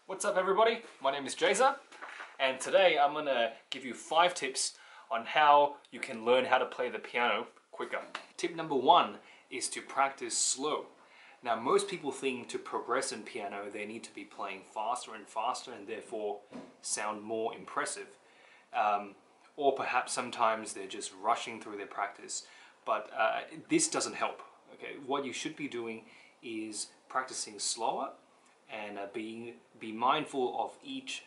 What's up everybody, my name is Jazer, and today I'm going to give you 5 tips on how you can learn how to play the piano quicker. Tip number 1 is to practice slow. Now most people think to progress in piano they need to be playing faster and faster and therefore sound more impressive. Or perhaps sometimes they're just rushing through their practice, but this doesn't help. Okay, what you should be doing is practicing slower and be mindful of each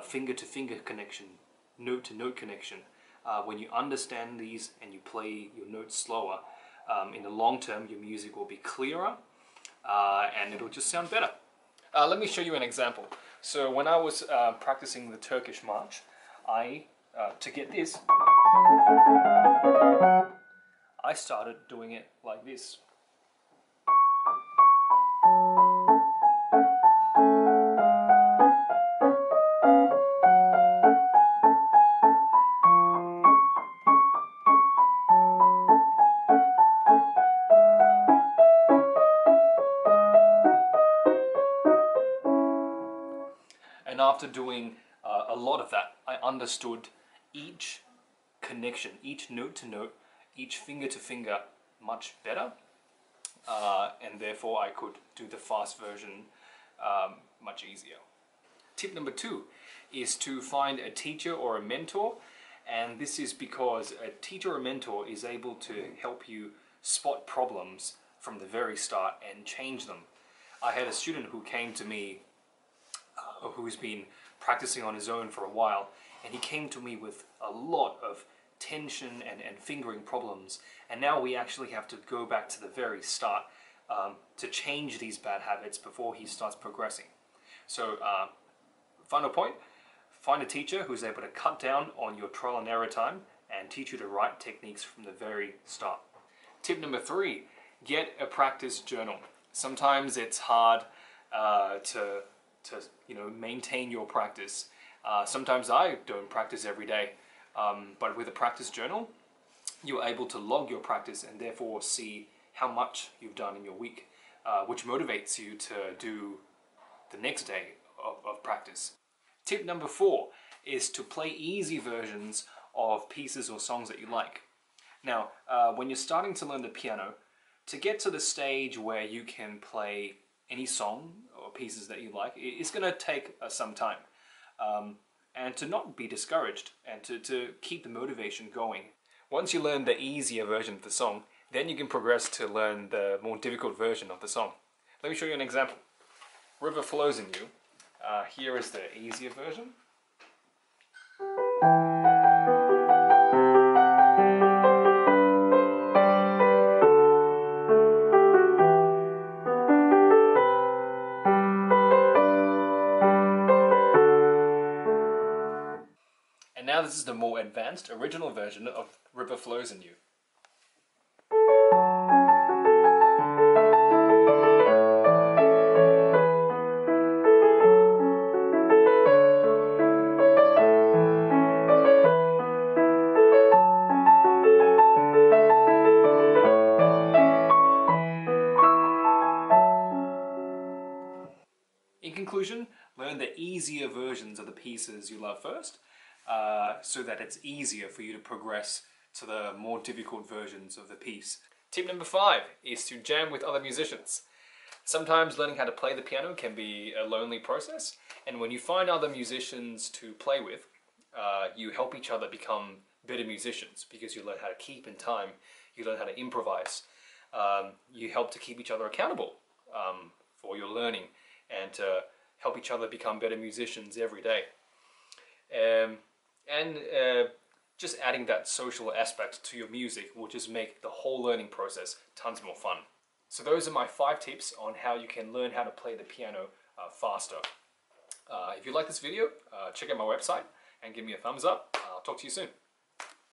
finger-to-finger connection, note-to-note connection. When you understand these and you play your notes slower, in the long term your music will be clearer and it'll just sound better. Let me show you an example. So when I was practicing the Turkish march, to get this, I started doing it like this. And after doing a lot of that, I understood each connection, each note to note, each finger to finger much better, and therefore I could do the fast version much easier. Tip number 2 is to find a teacher or a mentor, and this is because a teacher or mentor is able to help you spot problems from the very start and change them. I had a student who came to me who's been practicing on his own for a while, and he came to me with a lot of tension and fingering problems, and now we actually have to go back to the very start to change these bad habits before he starts progressing. So final point, find a teacher who's able to cut down on your trial and error time and teach you the right techniques from the very start. Tip number 3, get a practice journal. Sometimes it's hard to maintain your practice. Sometimes I don't practice every day, but with a practice journal, you're able to log your practice and therefore see how much you've done in your week, which motivates you to do the next day of practice. Tip number 4 is to play easy versions of pieces or songs that you like. Now, when you're starting to learn the piano, to get to the stage where you can play any song or pieces that you like, it's going to take some time. And to not be discouraged and to keep the motivation going. Once you learn the easier version of the song, then you can progress to learn the more difficult version of the song. Let me show you an example. River Flows in You. Here is the easier version. Now this is the more advanced, original version of River Flows in You. In conclusion, learn the easier versions of the pieces you love first, so that it's easier for you to progress to the more difficult versions of the piece. Tip number 5 is to jam with other musicians. Sometimes learning how to play the piano can be a lonely process, and when you find other musicians to play with, you help each other become better musicians because you learn how to keep in time, you learn how to improvise, you help to keep each other accountable for your learning and to help each other become better musicians every day. Just adding that social aspect to your music will just make the whole learning process tons more fun. So those are my 5 tips on how you can learn how to play the piano faster. If you like this video, check out my website and give me a thumbs up. I'll talk to you soon.